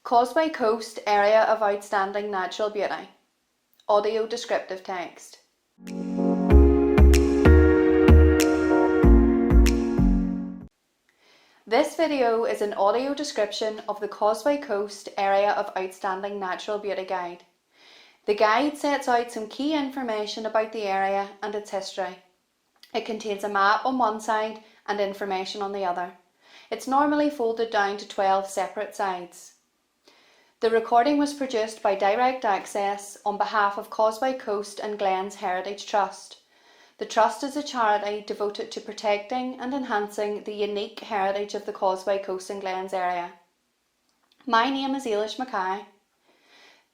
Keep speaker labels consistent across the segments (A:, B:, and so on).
A: Causeway Coast Area of Outstanding Natural Beauty. Audio descriptive text. This video is an audio description of the Causeway Coast Area of Outstanding Natural Beauty Guide. The guide sets out some key information about the area and its history. It contains a map on one side and information on the other. It's normally folded down to 12 separate sides. The recording was produced by Direct Access on behalf of Causeway Coast and Glens Heritage Trust. The Trust is a charity devoted to protecting and enhancing the unique heritage of the Causeway Coast and Glens area. My name is Eilish Mackay.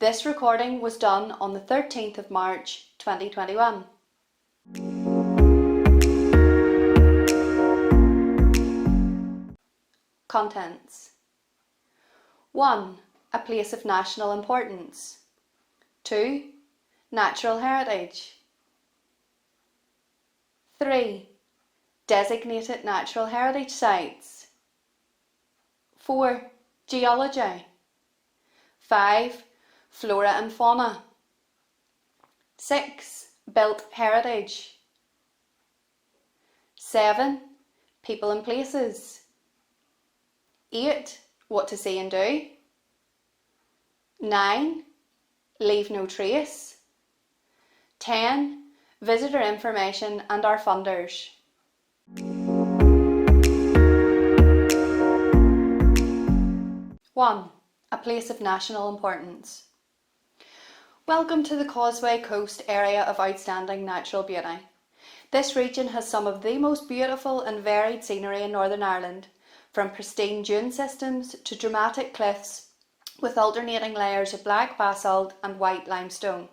A: This recording was done on the 13th of March 2021. Contents. 1. A place of national importance. 2. Natural heritage. 3. Designated natural heritage sites. 4. Geology. 5. Flora and Fauna. 6. Built heritage. 7. People and places. 8. What to see and do. 9. Leave no trace. 10. Visitor information and our funders. One. A place of national importance. Welcome to the Causeway Coast Area of Outstanding Natural Beauty. This region has some of the most beautiful and varied scenery in Northern Ireland, from pristine dune systems to dramatic cliffs with alternating layers of black basalt and white limestone.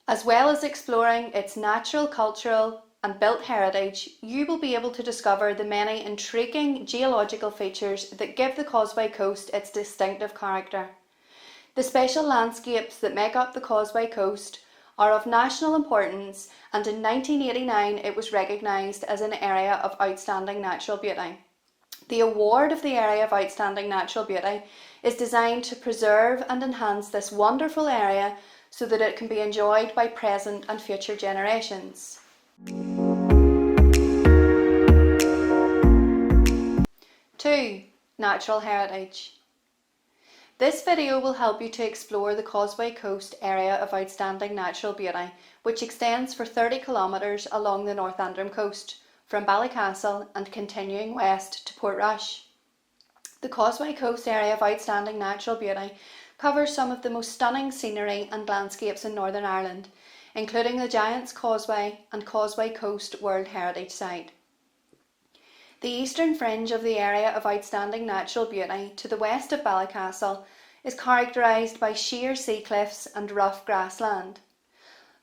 A: As well as exploring its natural, cultural and built heritage, you will be able to discover the many intriguing geological features that give the Causeway Coast its distinctive character. The special landscapes that make up the Causeway Coast are of national importance, and in 1989 it was recognised as an area of outstanding natural beauty. The award of the Area of Outstanding Natural Beauty is designed to preserve and enhance this wonderful area so that it can be enjoyed by present and future generations. 2. Natural heritage. This video will help you to explore the Causeway Coast Area of Outstanding Natural Beauty, which extends for 30 kilometres along the North Antrim coast, from Ballycastle and continuing west to Portrush. The Causeway Coast Area of Outstanding Natural Beauty covers some of the most stunning scenery and landscapes in Northern Ireland, including the Giants Causeway and Causeway Coast World Heritage Site. The eastern fringe of the Area of Outstanding Natural Beauty to the west of Ballycastle is characterised by sheer sea cliffs and rough grassland.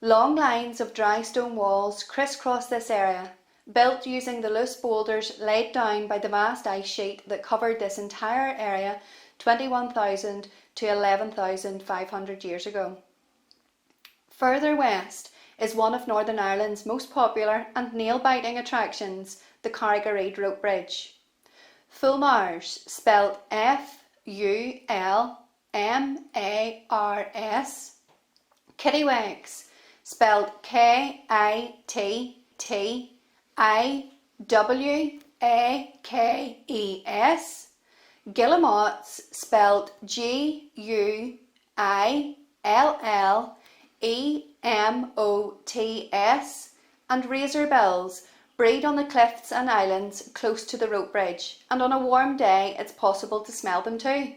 A: Long lines of dry stone walls crisscross this area, built using the loose boulders laid down by the vast ice sheet that covered this entire area 21,000 to 11,500 years ago. Further west is one of Northern Ireland's most popular and nail-biting attractions, the Carrigareed Rope Bridge. Fulmars, spelled Fulmars, Kittiwakes, spelled Kittiwakes, Guillemots, spelled Guillemots, and razorbills breed on the cliffs and islands close to the rope bridge, and on a warm day it's possible to smell them too.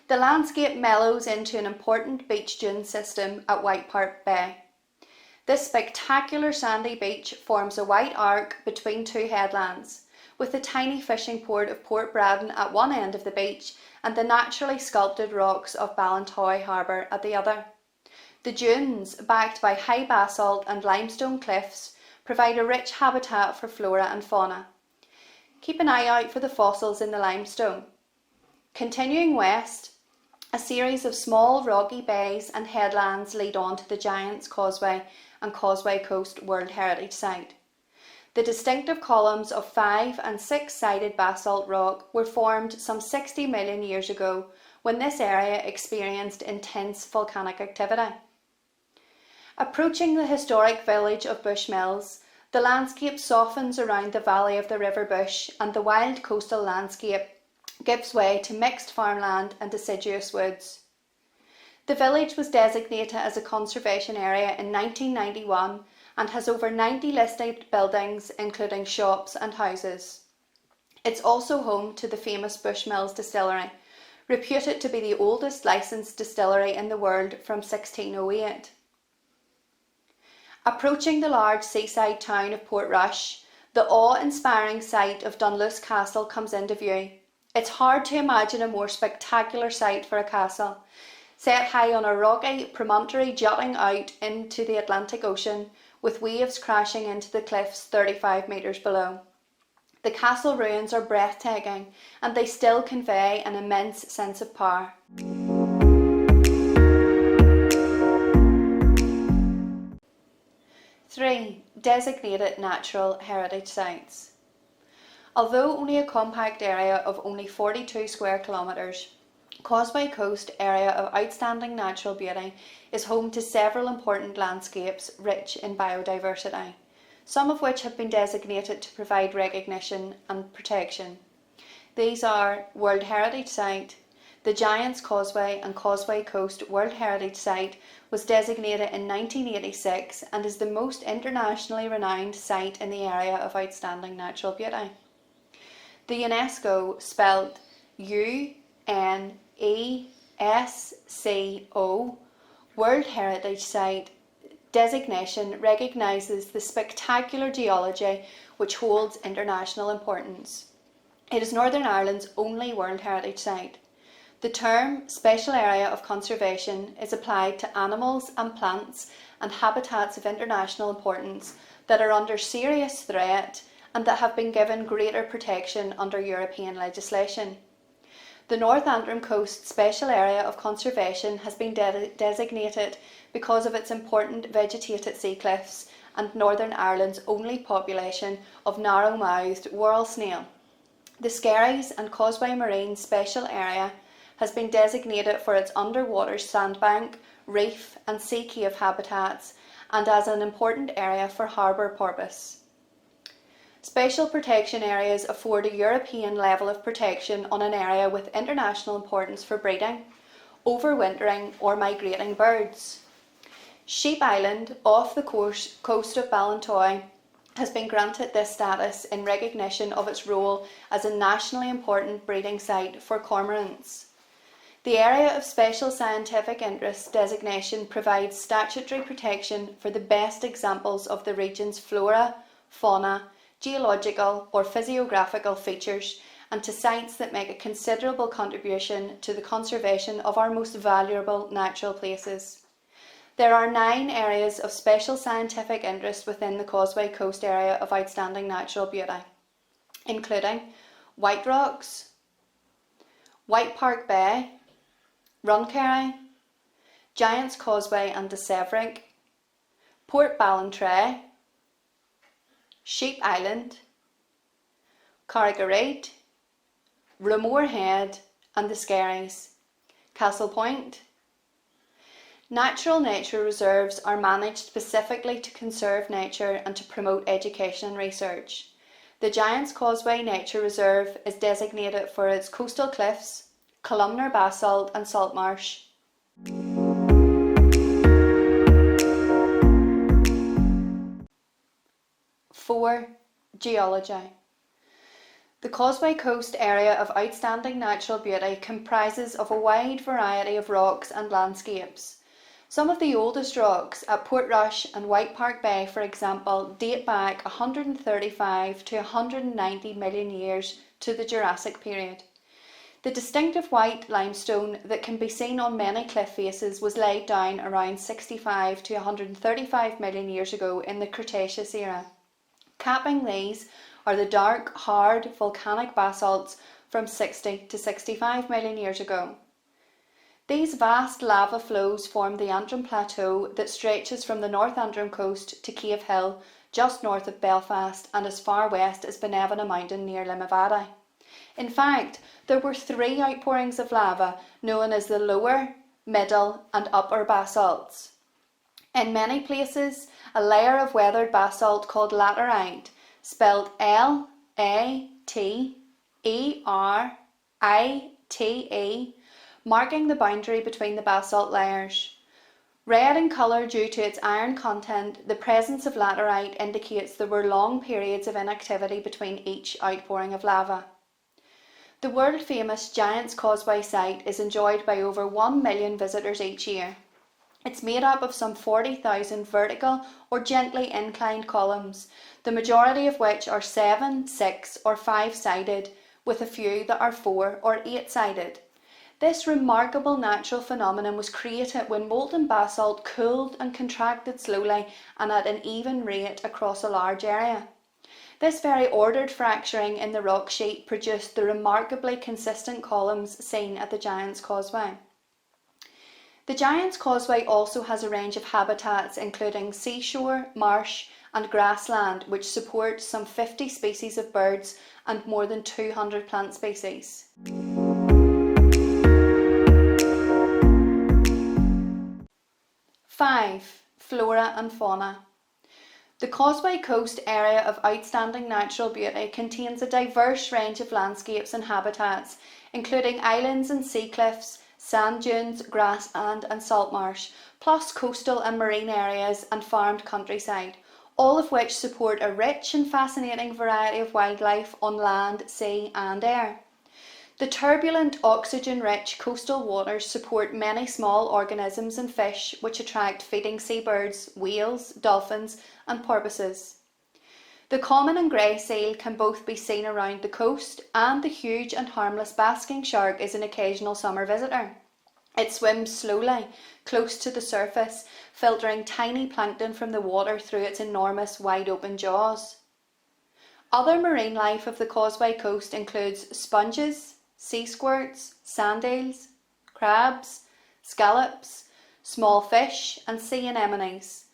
A: The landscape mellows into an important beach dune system at White Park Bay. This spectacular sandy beach forms a white arc between two headlands, with the tiny fishing port of Port Braddon at one end of the beach and the naturally sculpted rocks of Ballintoy Harbour at the other. The dunes, backed by high basalt and limestone cliffs, provide a rich habitat for flora and fauna. Keep an eye out for the fossils in the limestone. Continuing west, a series of small rocky bays and headlands lead on to the Giants Causeway and Causeway Coast World Heritage Site. The distinctive columns of 5- and 6-sided basalt rock were formed some 60 million years ago when this area experienced intense volcanic activity. Approaching the historic village of Bushmills, the landscape softens around the valley of the River Bush, and the wild coastal landscape gives way to mixed farmland and deciduous woods. The village was designated as a conservation area in 1991 and has over 90 listed buildings, including shops and houses. It's also home to the famous Bushmills Distillery, reputed to be the oldest licensed distillery in the world from 1608. Approaching the large seaside town of Portrush, the awe-inspiring site of Dunce Castle comes into view. It's hard to imagine a more spectacular site for a castle, set high on a rocky promontory jutting out into the Atlantic Ocean, with waves crashing into the cliffs 35 metres below. The castle ruins are breathtaking, and they still convey an immense sense of power. Three, designated natural heritage sites. Although only a compact area of only 42 square kilometres, Causeway Coast area of outstanding natural beauty is home to several important landscapes rich in biodiversity, some of which have been designated to provide recognition and protection. These are World Heritage Site. The Giants Causeway and Causeway Coast World Heritage Site was designated in 1986 and is the most internationally renowned site in the area of outstanding natural beauty. The UNESCO, spelled UNESCO, World Heritage Site designation recognises the spectacular geology which holds international importance. It is Northern Ireland's only World Heritage Site. The term Special Area of Conservation is applied to animals and plants and habitats of international importance that are under serious threat and that have been given greater protection under European legislation. The North Antrim Coast Special Area of Conservation has been designated because of its important vegetated sea cliffs and Northern Ireland's only population of narrow-mouthed whorl snail. The Skerries and Causeway Marine Special Area has been designated for its underwater sandbank, reef and sea cave habitats and as an important area for harbour porpoise. Special protection areas afford a European level of protection on an area with international importance for breeding, overwintering or migrating birds. Sheep Island, off the coast of Ballintoy, has been granted this status in recognition of its role as a nationally important breeding site for cormorants. The Area of Special Scientific Interest designation provides statutory protection for the best examples of the region's flora, fauna, geological or physiographical features and to sites that make a considerable contribution to the conservation of our most valuable natural places. There are 9 areas of special scientific interest within the Causeway Coast area of outstanding natural beauty, including White Rocks, White Park Bay, Runcarry, Giants Causeway and de Severick, Port Ballantrae, Sheep Island, Carrigareid, Ramore Head and the Skerries, Castle Point. Natural nature reserves are managed specifically to conserve nature and to promote education and research. The Giants Causeway Nature Reserve is designated for its coastal cliffs, columnar basalt and salt marsh. 4. Geology. The Causeway Coast area of outstanding natural beauty comprises of a wide variety of rocks and landscapes. Some of the oldest rocks at Portrush and White Park Bay, for example, date back 135 to 190 million years to the Jurassic period. The distinctive white limestone that can be seen on many cliff faces was laid down around 65 to 135 million years ago in the Cretaceous era. Capping these are the dark, hard volcanic basalts from 60 to 65 million years ago. These vast lava flows form the Antrim Plateau that stretches from the North Antrim coast to Cave Hill just north of Belfast and as far west as Benevena Mountain near Limavady. In fact, there were 3 outpourings of lava known as the lower, middle and upper basalts. In many places, a layer of weathered basalt called laterite, spelled Laterite, marking the boundary between the basalt layers. Red in colour due to its iron content, the presence of laterite indicates there were long periods of inactivity between each outpouring of lava. The world-famous Giants Causeway site is enjoyed by over 1 million visitors each year. It's made up of some 40,000 vertical or gently inclined columns, the majority of which are 7, 6 or 5-sided, with a few that are 4 or 8-sided. This remarkable natural phenomenon was created when molten basalt cooled and contracted slowly and at an even rate across a large area. This very ordered fracturing in the rock sheet produced the remarkably consistent columns seen at the Giants Causeway. The Giants Causeway also has a range of habitats including seashore, marsh and grassland, which support some 50 species of birds and more than 200 plant species. Five, Flora and Fauna. The Causeway Coast area of outstanding natural beauty contains a diverse range of landscapes and habitats, including islands and sea cliffs, sand dunes, grassland and salt marsh, plus coastal and marine areas and farmed countryside, all of which support a rich and fascinating variety of wildlife on land, sea and air. The turbulent, oxygen-rich coastal waters support many small organisms and fish which attract feeding seabirds, whales, dolphins and porpoises. The common and grey seal can both be seen around the coast, and the huge and harmless basking shark is an occasional summer visitor. It swims slowly, close to the surface, filtering tiny plankton from the water through its enormous wide-open jaws. Other marine life of the Causeway Coast includes sponges, sea squirts, sand eels, crabs, scallops, small fish and sea anemones.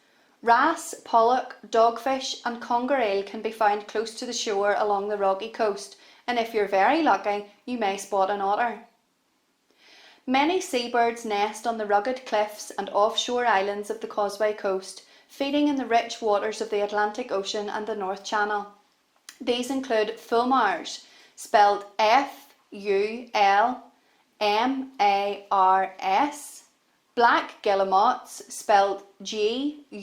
A: Wrasse, pollock, dogfish and conger eel can be found close to the shore along the rocky coast, and if you're very lucky, you may spot an otter. Many seabirds nest on the rugged cliffs and offshore islands of the Causeway Coast, feeding in the rich waters of the Atlantic Ocean and the North Channel. These include fulmars, spelled Fulmars, black guillemots, spelled Guillemots,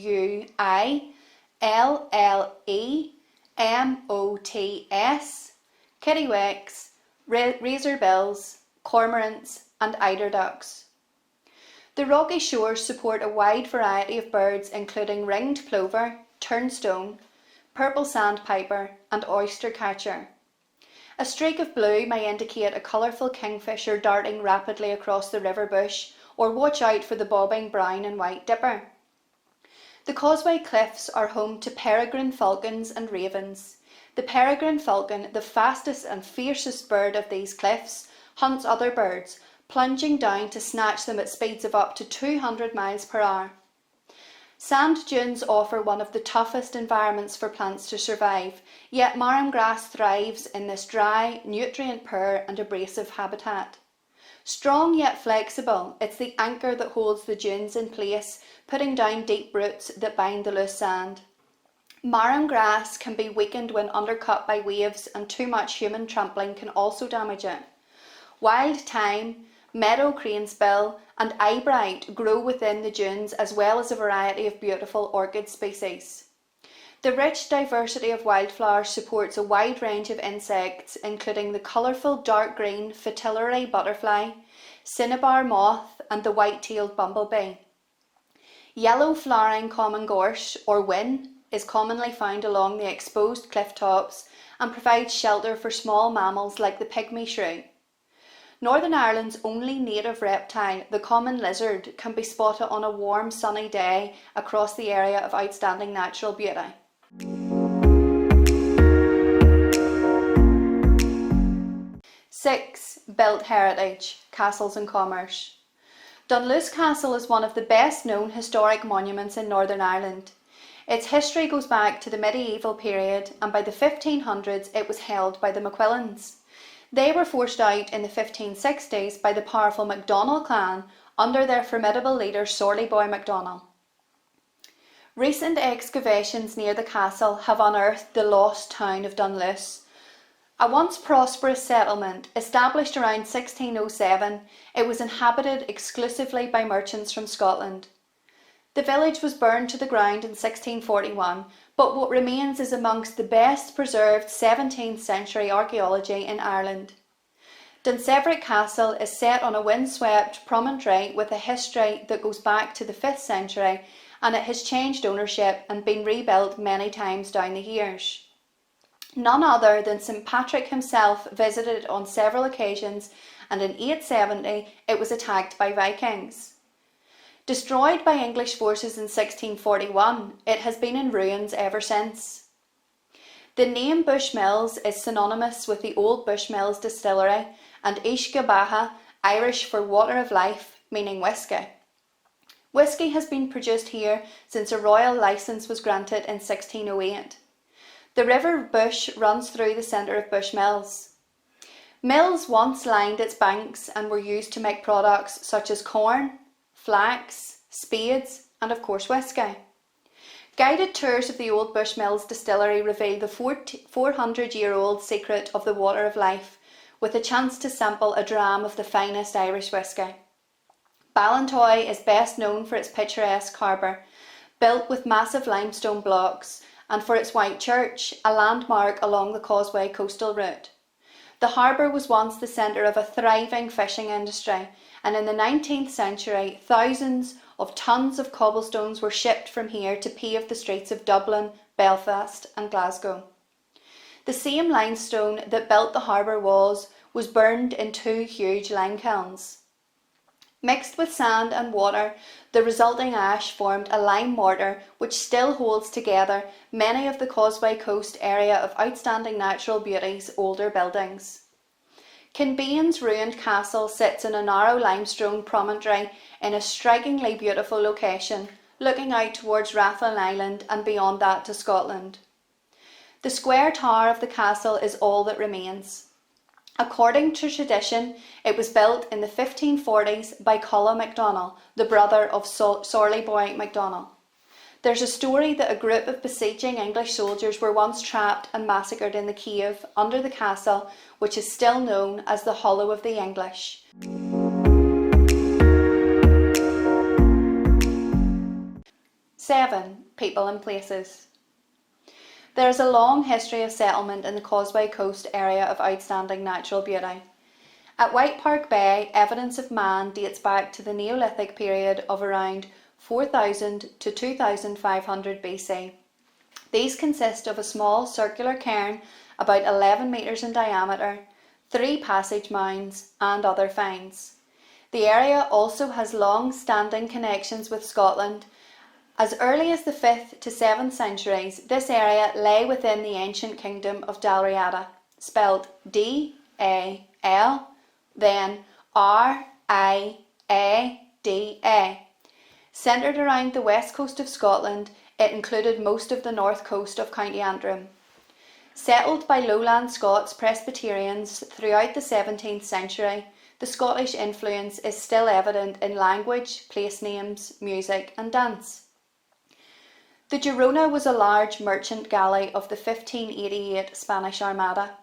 A: kittiwakes, razorbills, cormorants and eider ducks. The rocky shores support a wide variety of birds including ringed plover, turnstone, purple sandpiper and oyster catcher. A streak of blue may indicate a colourful kingfisher darting rapidly across the river bush, or watch out for the bobbing brown and white dipper. The Causeway Cliffs are home to peregrine falcons and ravens. The peregrine falcon, the fastest and fiercest bird of these cliffs, hunts other birds, plunging down to snatch them at speeds of up to 200 miles per hour. Sand dunes offer one of the toughest environments for plants to survive, yet marram grass thrives in this dry, nutrient-poor and abrasive habitat. Strong yet flexible, it's the anchor that holds the dunes in place, putting down deep roots that bind the loose sand. Marram grass can be weakened when undercut by waves, and too much human trampling can also damage it. Wild thyme, meadow cranesbill and eyebright grow within the dunes, as well as a variety of beautiful orchid species. The rich diversity of wildflowers supports a wide range of insects, including the colourful dark green fritillary butterfly, cinnabar moth and the white-tailed bumblebee. Yellow flowering common gorse, or whin, is commonly found along the exposed cliff tops and provides shelter for small mammals like the pygmy shrew. Northern Ireland's only native reptile, the common lizard, can be spotted on a warm sunny day across the area of outstanding natural beauty. Six, built heritage, castles and commerce. Dunluce Castle is one of the best known historic monuments in Northern Ireland. Its history goes back to the medieval period, and by the 1500s it was held by the MacQuillans. They were forced out in the 1560s by the powerful MacDonald clan under their formidable leader Sorley Boy MacDonald. Recent excavations near the castle have unearthed the lost town of Dunluce. A once prosperous settlement, established around 1607, it was inhabited exclusively by merchants from Scotland. The village was burned to the ground in 1641, but what remains is amongst the best preserved 17th century archaeology in Ireland. Dunce Everett Castle is set on a windswept promontory with a history that goes back to the 5th century, and it has changed ownership and been rebuilt many times down the years. None other than St Patrick himself visited it on several occasions, and in 870 it was attacked by Vikings. Destroyed by English forces in 1641, it has been in ruins ever since. The name Bushmills is synonymous with the old Bushmills Distillery and Ishgabaha, Irish for water of life, meaning whisky. Whisky has been produced here since a royal licence was granted in 1608. The River Bush runs through the centre of Bushmills. Mills once lined its banks and were used to make products such as corn, flax, spades, and of course whisky. Guided tours of the old Bushmills Distillery reveal the 400-year-old secret of the water of life, with a chance to sample a dram of the finest Irish whisky. Ballintoy is best known for its picturesque harbour, built with massive limestone blocks, and for its white church, a landmark along the Causeway coastal route. The harbour was once the centre of a thriving fishing industry, and in the 19th century, thousands of tons of cobblestones were shipped from here to pave the streets of Dublin, Belfast and Glasgow. The same limestone that built the harbour walls was burned in 2 huge lime kilns. Mixed with sand and water, the resulting ash formed a lime mortar which still holds together many of the Causeway Coast area of outstanding natural beauty's older buildings. Kinbean's ruined castle sits in a narrow limestone promontory in a strikingly beautiful location, looking out towards Rathlin Island and beyond that to Scotland. The square tower of the castle is all that remains. According to tradition, it was built in the 1540s by Culla MacDonald, the brother of Sorley Boy MacDonald. There's a story that a group of besieging English soldiers were once trapped and massacred in the cave under the castle, which is still known as the Hollow of the English. Seven, people and places. There is a long history of settlement in the Causeway Coast area of outstanding natural beauty. At White Park Bay, evidence of man dates back to the Neolithic period of around 4000 to 2500 BC. These consist of a small circular cairn about 11 metres in diameter, 3 passage mounds and other finds. The area also has long-standing connections with Scotland. As early as the 5th to 7th centuries, this area lay within the ancient kingdom of Dalriada, spelled D-A-L, then R-I-A-D-A. Centred around the west coast of Scotland, it included most of the north coast of County Antrim. Settled by lowland Scots Presbyterians throughout the 17th century, the Scottish influence is still evident in language, place names, music and dance. The Girona was a large merchant galley of the 1588 Spanish Armada.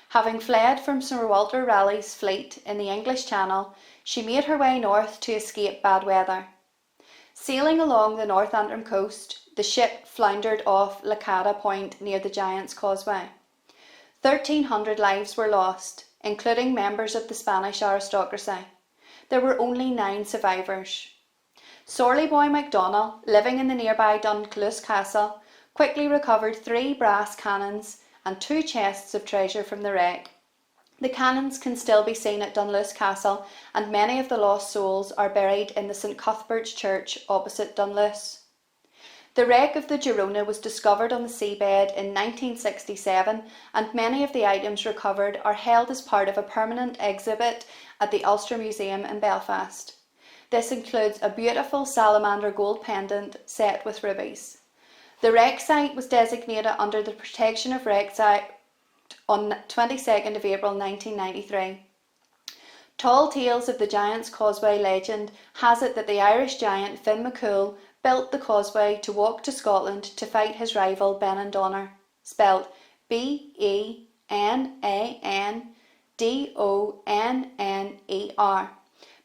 A: Having fled from Sir Walter Raleigh's fleet in the English Channel, she made her way north to escape bad weather. Sailing along the North Antrim coast, the ship floundered off Lacada Point near the Giants Causeway. 1,300 lives were lost, including members of the Spanish aristocracy. There were only 9 survivors. Sorley Boy MacDonald, living in the nearby Dunluce Castle, quickly recovered 3 brass cannons and 2 chests of treasure from the wreck. The cannons can still be seen at Dunluce Castle, and many of the lost souls are buried in the St Cuthbert's Church opposite Dunluce. The wreck of the Girona was discovered on the seabed in 1967, and many of the items recovered are held as part of a permanent exhibit at the Ulster Museum in Belfast. This includes a beautiful salamander gold pendant set with rubies. The wreck site was designated under the Protection of Wrecks Act on 22nd of April 1993. Tall tales of the Giants Causeway legend has it that the Irish giant Finn McCool built the causeway to walk to Scotland to fight his rival Benandonner, spelled Benandonner,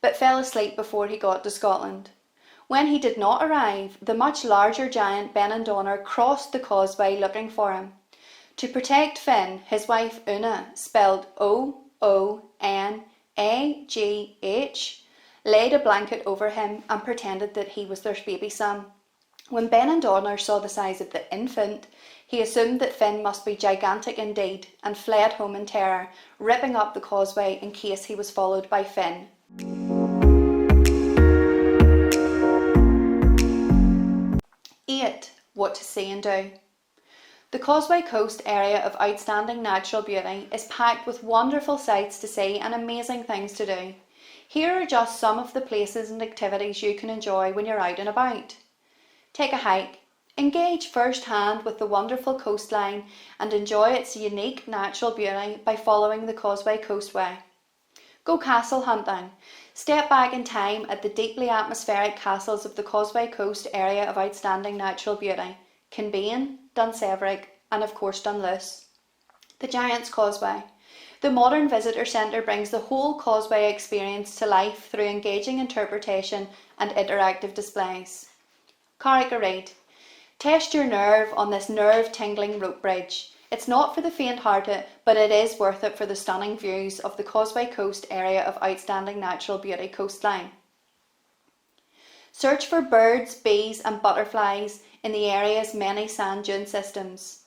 A: but fell asleep before he got to Scotland. When he did not arrive, the much larger giant Benandonner crossed the causeway looking for him. To protect Finn, his wife Una, spelled Oonagh, laid a blanket over him and pretended that he was their baby son. When Benandonner saw the size of the infant, he assumed that Finn must be gigantic indeed and fled home in terror, ripping up the causeway in case he was followed by Finn. 8. What to see and do. The Causeway Coast area of outstanding natural beauty is packed with wonderful sights to see and amazing things to do. Here are just some of the places and activities you can enjoy when you're out and about. Take a hike. Engage firsthand with the wonderful coastline and enjoy its unique natural beauty by following the Causeway Coastway. Go castle hunting. Step back in time at the deeply atmospheric castles of the Causeway Coast area of outstanding natural beauty. Kinbean, Dunce, Everett, and of course Dunluce. The Giants Causeway. The modern visitor centre brings the whole causeway experience to life through engaging interpretation and interactive displays. Carrick-a-Reid. Test your nerve on this nerve-tingling rope bridge. It's not for the faint-hearted, but it is worth it for the stunning views of the Causeway Coast area of outstanding natural beauty coastline. Search for birds, bees and butterflies in the area's many sand dune systems.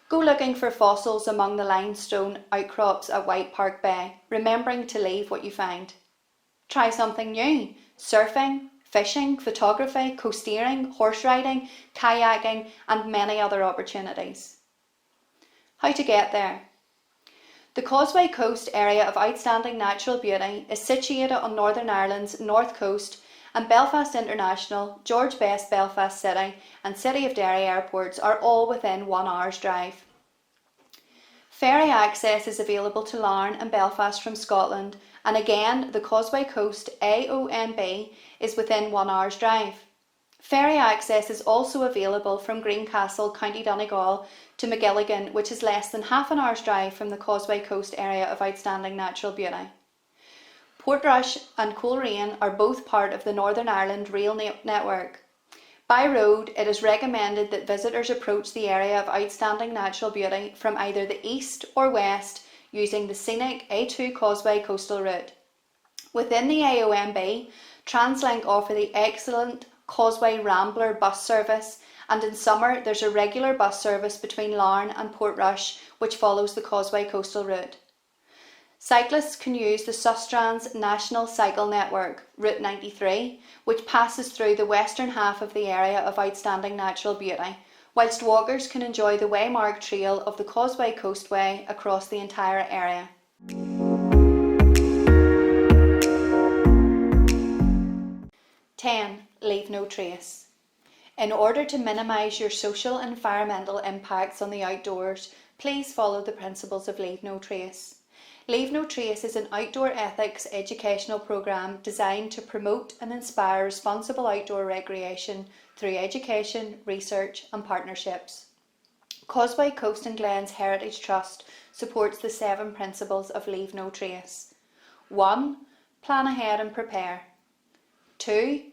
A: Go looking for fossils among the limestone outcrops at White Park Bay, remembering to leave what you find. Try something new. Surfing, fishing, photography, coasteering, horse riding, kayaking and many other opportunities. How to get there. The Causeway Coast area of outstanding natural beauty is situated on Northern Ireland's north coast, and Belfast International, George Best Belfast City and City of Derry airports are all within 1 hour's drive. Ferry access is available to Larne and Belfast from Scotland, and again the Causeway Coast AONB is within 1 hour's drive. Ferry access is also available from Greencastle, County Donegal to McGilligan, which is less than half an hour's drive from the Causeway Coast area of outstanding natural beauty. Portrush and Coleraine are both part of the Northern Ireland Rail Network. By road, it is recommended that visitors approach the area of outstanding natural beauty from either the east or west using the scenic A2 Causeway coastal route. Within the AONB, TransLink offer the excellent Causeway Rambler bus service, and in summer there's a regular bus service between Larne and Portrush which follows the Causeway coastal route. Cyclists can use the Sustrans National Cycle Network, Route 93, which passes through the western half of the area of outstanding natural beauty, whilst walkers can enjoy the waymarked trail of the Causeway Coastway across the entire area. Leave no trace. In order to minimise your social and environmental impacts on the outdoors, please follow the principles of Leave No Trace. Leave No Trace is an outdoor ethics educational programme designed to promote and inspire responsible outdoor recreation through education, research and partnerships. Causeway Coast and Glens Heritage Trust supports the 7 principles of Leave No Trace. 1. Plan ahead and prepare. 2.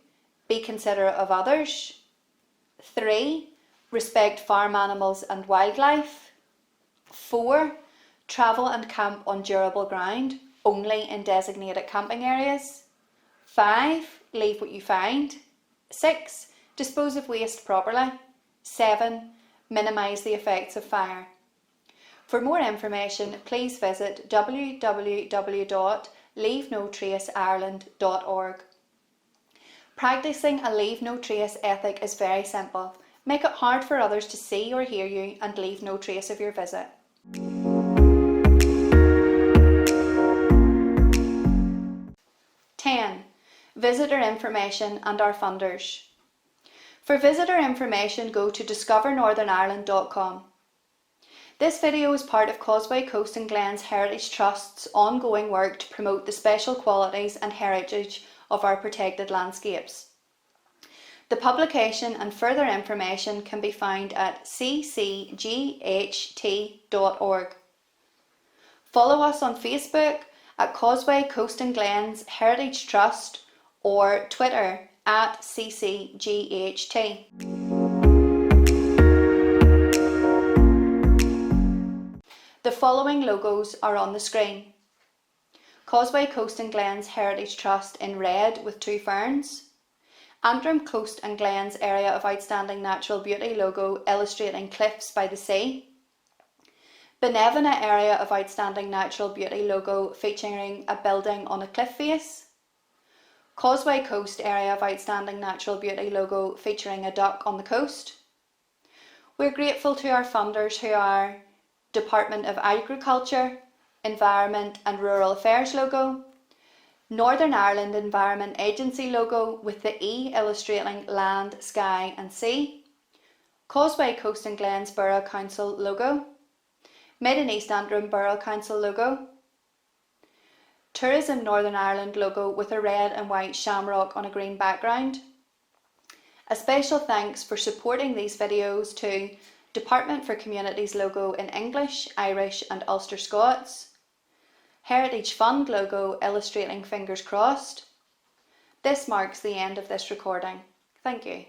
A: Be considerate of others. 3. Respect farm animals and wildlife. 4. Travel and camp on durable ground, only in designated camping areas. 5. Leave what you find. 6. Dispose of waste properly. 7. Minimise the effects of fire. For more information, please visit www.leavenotraceireland.org. Practicing a Leave No Trace ethic is very simple. Make it hard for others to see or hear you and leave no trace of your visit. 10. Visitor information and our funders. For visitor information, go to discovernorthernireland.com. This video is part of Causeway Coast and Glens Heritage Trust's ongoing work to promote the special qualities and heritage of our protected landscapes. The publication and further information can be found at ccght.org. Follow us on Facebook at Causeway Coast and Glens Heritage Trust or Twitter at ccght. The following logos are on the screen. Causeway Coast and Glens Heritage Trust in red with two ferns. Antrim Coast and Glens Area of Outstanding Natural Beauty logo illustrating cliffs by the sea. Benevina Area of Outstanding Natural Beauty logo featuring a building on a cliff face. Causeway Coast Area of Outstanding Natural Beauty logo featuring a duck on the coast. We're grateful to our funders who are Department of Agriculture, Environment and Rural Affairs logo, Northern Ireland Environment Agency logo with the E illustrating land, sky and sea, Causeway Coast and Glens Borough Council logo, Mid and East Antrim Borough Council logo, Tourism Northern Ireland logo with a red and white shamrock on a green background. A special thanks for supporting these videos to Department for Communities logo in English, Irish and Ulster Scots, Heritage Fund logo illustrating fingers crossed. This marks the end of this recording. Thank you.